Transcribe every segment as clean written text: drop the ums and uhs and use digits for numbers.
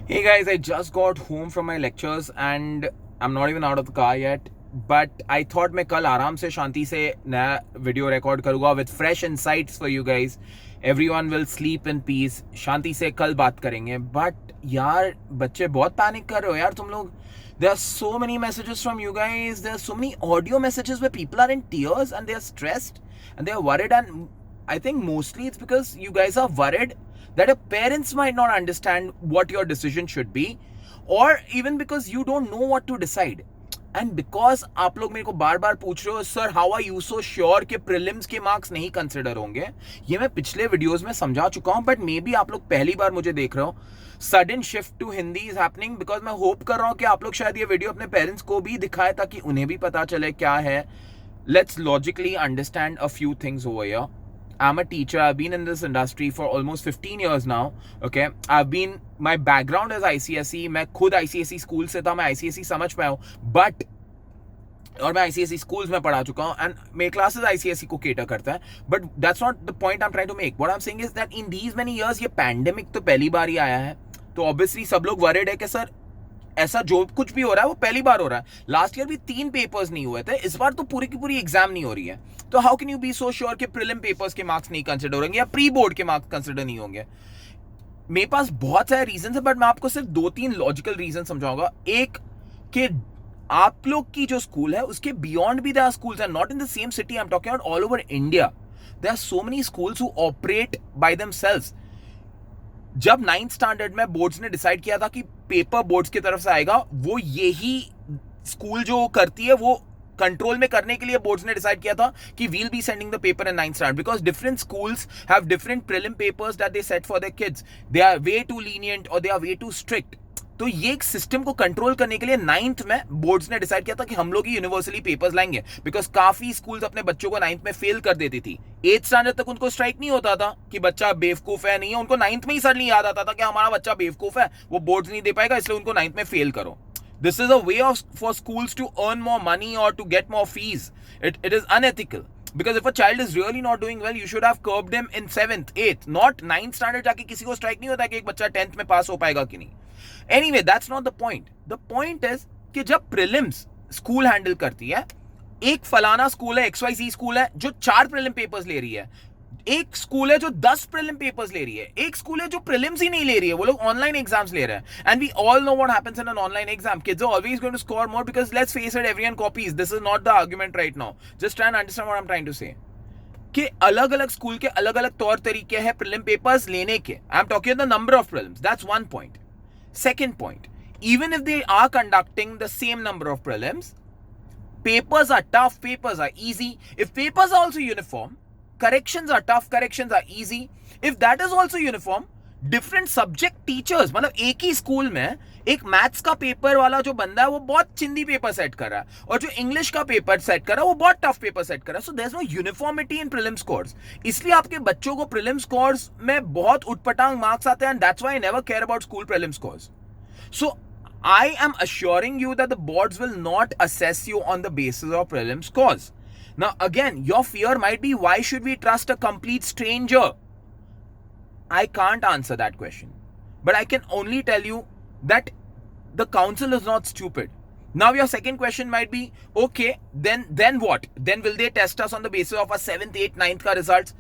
Hey guys, I just got home from my lectures and I'm not even out of the car yet. But I thought मैं कल आराम से शांति से नया video record करूँगा with fresh insights for you guys. Everyone will sleep in peace. शांति से कल बात करेंगे. But यार बच्चे बहुत पैनिक कर रहे हो यार तुम लोग. There are so many messages from you guys. There are so many audio messages where people are in tears and they are stressed and they are worried, and I think mostly it's because you guys are worried that your parents might not understand what your decision should be, or even because you don't know what to decide. And because आप लोग मेरे को बार बार पूछ रहे हो sir how are you so sure कि prelims के marks नहीं कंसिडर होंगे, ये मैं पिछले वीडियोस में समझा चुका हूं, बट मे बी आप लोग पहली बार मुझे देख रहे हो. Sudden shift to Hindi is happening because मैं होप कर रहा हूं कि आप लोग शायद ये वीडियो अपने पेरेंट्स को भी दिखाए ताकि उन्हें भी पता चले क्या है. Let's logically understand a few things over here. I'm a teacher. I've been in this industry for almost 15 years now. Okay, my background is ICSE. मैं खुद ICSE स्कूल से था, मैं ICSE समझ पाया हूँ, but और मैं ICSE स्कूल्स में पढ़ा चुका हूँ एंड मेरे क्लासेस ICSE को केटर करता है. But that's not the point I am trying to make. What I am saying is that in these many years ये पैंडेमिक तो पहली बार ही आया है, तो ऑब्वियसली सब लोग वरीड है कि सर ऐसा जो कुछ भी हो रहा है वो पहली बार हो रहा है. लास्ट ईयर भी 3 पेपर्स नहीं हुए थे, इस बार तो पूरी की पूरी एग्जाम नहीं हो रही है. तो how can you be so sure कि प्रीलिम पेपर्स के मार्क्स नहीं कंसिडर होंगे या प्री बोर्ड के मार्क्स कंसिडर नहीं होंगे? मेरे पास बहुत सारे रीजन है, बट मैं आपको सिर्फ 2-3 लॉजिकल रीजन समझाऊंगा. एक कि आप लोग की जो स्कूल है उसके बियॉन्ड भी there are schools and not in the same city. I am talking about all over India. There are so many schools who operate by themselves. जब 9th स्टैंडर्ड में बोर्ड्स ने डिसाइड किया था कि paper boards की तरफ से आएगा, वो यही स्कूल जो करती है वो कंट्रोल में करने के लिए बोर्ड्स ने डिसाइड किया था कि we'll be sending the paper in 9th standard because different schools have different prelim papers that they set for their kids. They are way too lenient और they are way too strict. तो ये एक system को control करने के लिए 9th में boards ने डिसाइड किया था कि हम लोग ही यूनिवर्सली पेपर्स लाएंगे बिकॉज काफी स्कूल्स अपने बच्चों को 9th में फेल कर देती थी. 8th स्टैंडर्ड तक उनको स्ट्राइक नहीं होता था कि बच्चा बेवकूफ है, नहीं है. उनको 9th में ही सर नहीं याद आता था कि हमारा बच्चा बेवकूफ है, वो बोर्ड्स नहीं दे पाएगा, इसलिए उनको 9th में फेल करो. This is a way for schools to earn more money or to get more fees. It is unethical. Because if a child is really not doing well, you should have curbed him in 7th, 8th, not 9th standard जाके किसी को strike नहीं होता कि एक बच्चा 10th में पास हो पाएगा कि नहीं. Anyway, that's not the point. The point is कि जब प्रीलिम्स स्कूल हैंडल करती है, एक फलाना स्कूल है, XYZ स्कूल है जो 4 प्रीलिम पेपर्स ले रही है, एक स्कूल है जो 10 प्रीलिम पेपर्स ले रही है, एक स्कूल है जो प्रीलिम्स ही नहीं ले रही है, वो लोग ऑनलाइन एग्जाम्स ले रहे हैं. And we all know what happens in an online exam. Kids are always going to score more because let's face it, everyone copies. This is not the argument right now. Just try and understand what I am trying to say कि अलग अलग school के अलग अलग तौर तरीके हैं prelim papers लेने के. आई am talking the number of prelims. That's one point. Second point, even if they are conducting the same number of prelims, papers are tough, papers are easy. If papers are also uniform, corrections are tough, corrections are easy. If that is also uniform, different subject teachers, मतलब एक ही school में एक maths का paper वाला जो बंदा है वो बहुत चिंदी पेपर सेट कर रहा है, और जो इंग्लिश का पेपर सेट कर रहा है वो बहुत टफ पेपर सेट कर रहा है. So there is no uniformity in prelim scores. इसलिए आपके बच्चों को प्रीलिम स्कोर्स में बहुत उटपटांग मार्क्स आते हैं, and that's why I never care about school prelim scores. So I am assuring you that the boards will not assess you on the basis of prelim scores. Now again, your fear might be, why should we trust a complete stranger? I can't answer that question, but I can only tell you that the council is not stupid. Now your second question might be, okay, then what? Then will they test us on the basis of our 7th, 8th, 9th का results?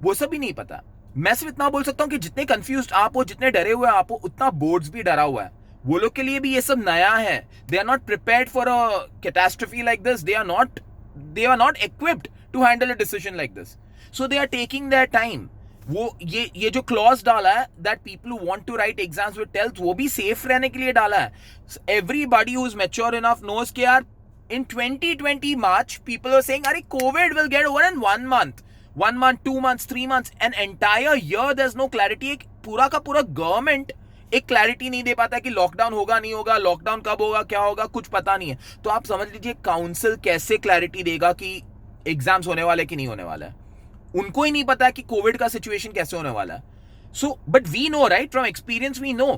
वो सब भी नहीं पता. मैं सिर्फ इतना बोल सकता हूँ कि जितने कंफ्यूज्ड आप हो, जितने डरे हुए आप हो, उतना बोर्ड्स भी डरा हुआ है. वो लोग के लिए भी ये सब नया है. They are not prepared for a catastrophe like this. They are not equipped to handle a decision like this. So they are taking their time. वो ये जो क्लॉज डाला है that people who want to write exams with 12th, वो भी safe रहने के लिए डाला है. Everybody who is mature enough knows कि यार in 2020 March people are saying अरे COVID will get over in 1 month, 2 months, 3 months, an entire year there's no clarity. एक पूरा का पूरा गवर्नमेंट एक क्लैरिटी नहीं दे पाता कि लॉकडाउन होगा नहीं होगा, लॉकडाउन कब होगा, क्या होगा, कुछ पता नहीं है. तो आप समझ लीजिए काउंसिल कैसे क्लैरिटी देगा कि एग्जाम्स होने वाले कि नहीं होने वाला है. उनको ही नहीं पता है कि कोविड का सिचुएशन कैसे होने वाला है. So but we know right, from experience we know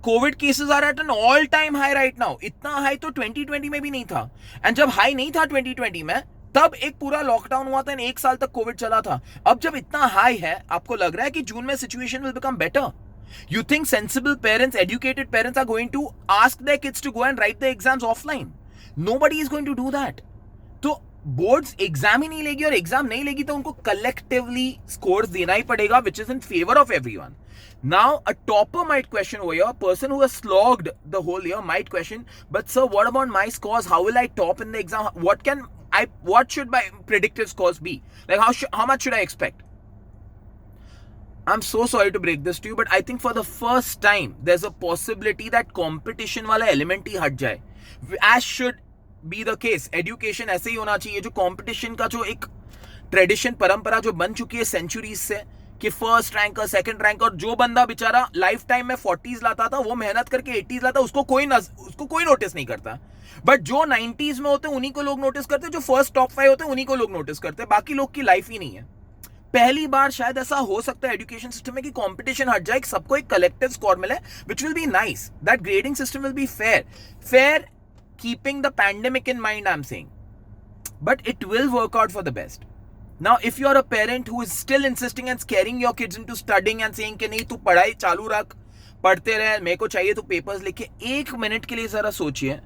covid cases are at an all time high right now. इतना हाई तो 2020 में भी नहीं था. एंड जब हाई नहीं था 2020 में, तब एक पूरा लॉकडाउन हुआ था, 1 साल तक कोविड चला था. अब जब इतना हाई है, आपको लग रहा है कि जून में situation will become better? You think sensible parents, educated parents are going to ask their kids to go and write the exams offline? Nobody is going to do that. तो बोर्ड्स एग्जाम ही नहीं लेगी, और exam नहीं लेगी तो उनको collectively scores देना ही पड़ेगा, which is in favor of everyone. Now, a topper might question over here, a person who has slogged the whole year might question, but sir, what about my scores? How will I top in the exam? What should my predictive scores be? Like, how much should I expect? I'm so sorry to break this to you, but I think for the first time, there's a possibility that competition वाला element ही हट जाए. As should be the case. Education ऐसे ही होना चाहिए, जो competition का जो एक ट्रेडिशन, परंपरा जो बन चुकी है सेंचुरीज से, कि फर्स्ट रैंकर, सेकंड रैंकर, जो बंदा बेचारा लाइफ टाइम में 40s लाता था, वो मेहनत करके 80s लाता, उसको कोई नोटिस नहीं करता. बट जो 90s में होते हैं उन्हीं को लोग नोटिस करते, जो फर्स्ट टॉप 5 होते हैं उन्हीं को लोग नोटिस करते, बाकी लोग की लाइफ ही नहीं है. पहली बार शायद ऐसा हो सकता है एजुकेशन सिस्टम में कि कंपटीशन हट जाए, सबको एक कलेक्टिव स्कोर मिले, which will be nice. That grading system will be fair, keeping the pandemic in mind, I'm saying, but it will work out for the best. Now, if you are a parent who is still insisting and scaring your kids into studying and saying कि नहीं तू पढ़ाई चालू रख, पढ़ते रहे, मेरे को चाहिए तो पेपर्स लिखे, एक मिनट के लिए जरा सोचिए.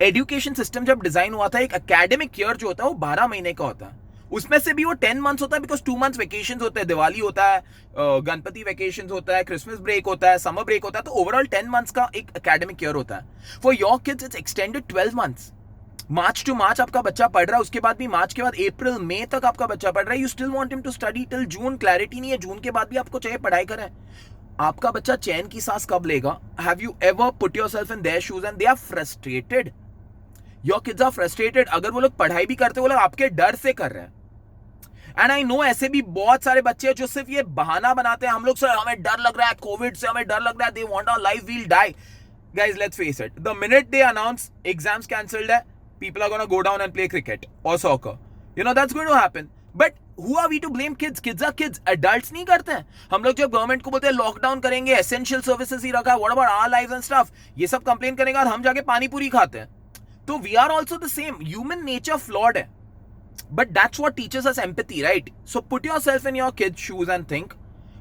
एजुकेशन सिस्टम जब डिजाइन हुआ था, एक एकेडमिक ईयर जो होता है वो 12 महीने का होता है, उसमें से भी वो 10 मंथ्स होता है, बिकॉज 2 मंथ्स वेकेशन होते हैं, दिवाली होता है, गणपति वेकेशन होता है, क्रिसमस ब्रेक होता है, समर ब्रेक होता है, तो ओवरऑल 10 मंथ्स का एक एकेडमिक ईयर होता है. For your kids it's extended 12 months. March to March आपका बच्चा पढ़ रहा है, उसके बाद भी मार्च के बाद अप्रैल मई तक आपका बच्चा पढ़ रहा है. You still want him to study till June. Clarity नहीं है, जून के बाद भी आपको चाहिए पढ़ाई करें. आपका बच्चा चैन की सांस कब लेगा? Have you ever put yourself in their shoes and they are frustrated? Your kids are frustrated. अगर वो लोग पढ़ाई भी करते, वो लोग आपके डर से कर रहे हैं. एंड आई नो ऐसे भी बहुत सारे बच्चे हैं जो सिर्फ ये बहाना बनाते हैं, हम लोग सर हमें डर लग रहा है कोविड से, हमें डर लग रहा है, they want our life, we'll die. Guys, let's face it, the minute they announce exams cancelled hai, people are going to go down and play cricket or soccer. You know, that's going to happen. But who are we to blame? Kids are kids. Adults नहीं करते हैं. हम लोग जब government को बोलते हैं lockdown करेंगे, एसेंशियल सर्विसेज ही रखा है, what about our lives and stuff, ये सब कंप्लेन करेंगे और हम जाके पानी पूरी खाते हैं. तो we are also the same. Human nature flawed है. But that's what teaches us empathy, right? So put yourself in your kids' shoes and think.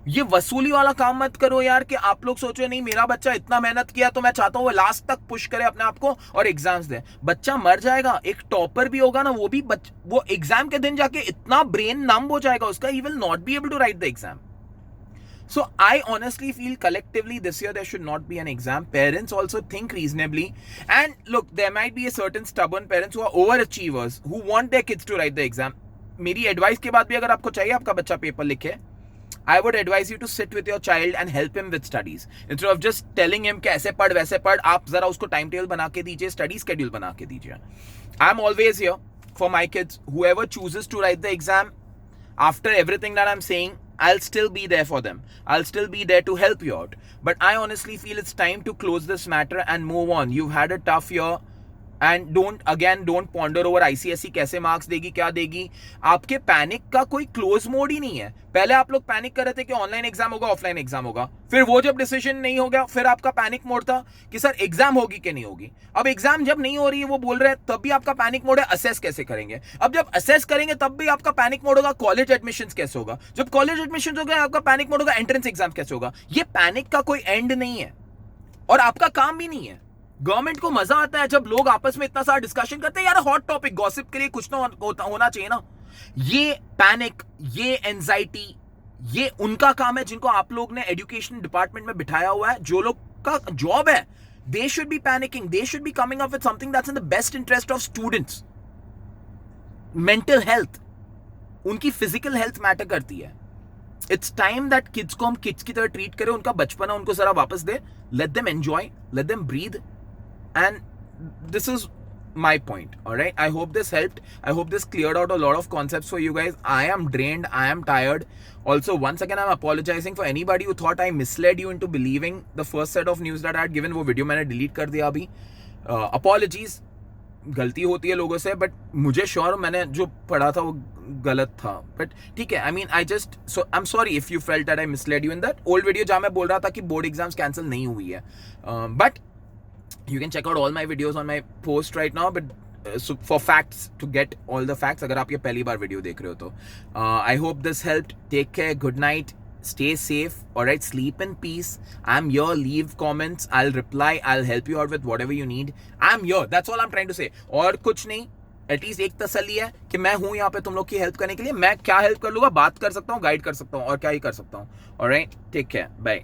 ये वसूली वाला काम मत करो यार, कि आप लोग सोचो नहीं मेरा बच्चा इतना मेहनत किया तो मैं चाहता हूँ वो लास्ट तक पुश करे अपने आप को और एग्जाम्स दे. बच्चा मर जाएगा. एक टॉपर भी होगा ना, वो एग्जाम के दिन जाके इतना ब्रेन नम हो जाएगा उसका, he will not be able to write the exam. So I honestly feel collectively this year there should not be an exam. Parents also think reasonably. And look, there might be a certain stubborn parents who are overachievers who want their kids to write the exam. मेरी advice के बाद भी अगर आपको चाहिए आपका बच्चा paper लिखे, I would advise you to sit with your child and help him with studies. Instead of just telling him कि ऐसे पढ़ वैसे पढ़, आप जरा उसको टाइम टेबल बना के दीजिए, स्टडी स्केड्यूल बना के दीजिए. I'm always here for my kids. Whoever chooses to write the exam, after everything that I'm saying, I'll still be there for them. I'll still be there to help you out. But I honestly feel it's time to close this matter and move on. You've had a tough year. And don't ponder over ICSE कैसे marks देगी, क्या देगी. आपके panic का कोई close mode ही नहीं है. पहले आप लोग पैनिक कर रहे थे कि ऑनलाइन एग्जाम होगा, ऑफलाइन एग्जाम होगा. फिर वो जब डिसीजन नहीं हो गया, फिर आपका पैनिक मोड था कि सर एग्जाम होगी कि नहीं होगी. अब एग्जाम जब नहीं हो रही है वो बोल रहे हैं, तब भी आपका पैनिक मोड है असेस कैसे करेंगे. अब जब असेस करेंगे तब भी आपका पैनिक मोड होगा कॉलेज एडमिशन कैसे होगा. जब कॉलेज एडमिशन हो गया आपका पैनिक मोड होगा एंट्रेंस एग्जाम कैसे होगा. ये पैनिक का कोई एंड नहीं है और आपका काम भी नहीं है. गवर्नमेंट को मजा आता है जब लोग आपस में इतना सारा डिस्कशन करते हैं. यार हॉट टॉपिक गॉसिप के लिए कुछ ना होना चाहिए ना. ये पैनिक, ये एंजाइटी, ये उनका काम है जिनको आप लोग ने एजुकेशन डिपार्टमेंट में बिठाया हुआ है. जो लोग का जॉब है, they should be panicking, they should be coming up with something that's in the best interest of students. Mental health, उनकी फिजिकल हेल्थ मैटर करती है. इट्स टाइम दैट किड्स को हम किड्स की तरह ट्रीट करें. उनका बचपना उनको जरा वापस दे. Let them enjoy, let them breathe. And this is my point. All right, I hope this helped. I hope this cleared out a lot of concepts for you guys. I am drained, I am tired. Also, once again I'm apologizing for anybody who thought I misled you into believing the first set of news that I had given. वो video मैंने delete कर दिया अभी. Apologies, गलती होती है लोगों से, बट मुझे श्योर मैंने जो पढ़ा था वो गलत था. बट ठीक है, I mean I just, so I'm sorry if you felt that I misled you in that old video जहाँ मैं बोल रहा था कि बोर्ड एग्जाम्स कैंसिल नहीं हुई है. But you can check out all my videos on my post right now, but so for facts, to get all the facts, अगर आप ये पहली बार वीडियो देख रहे हो तो I hope this helped. Take care, good night, Stay safe, alright? Sleep in peace. I'm here. Leave comments. I'll reply. I'll help you out with whatever you need. I'm here. That's all I'm trying to say. और कुछ नहीं. At least एक तसल्ली है कि मैं हूं यहाँ पे तुम लोग की हेल्प करने के लिए. मैं क्या हेल्प कर लूंगा, बात कर सकता हूँ, गाइड कर सकता हूँ, और क्या ही कर सकता हूँ. Alright, take care, bye.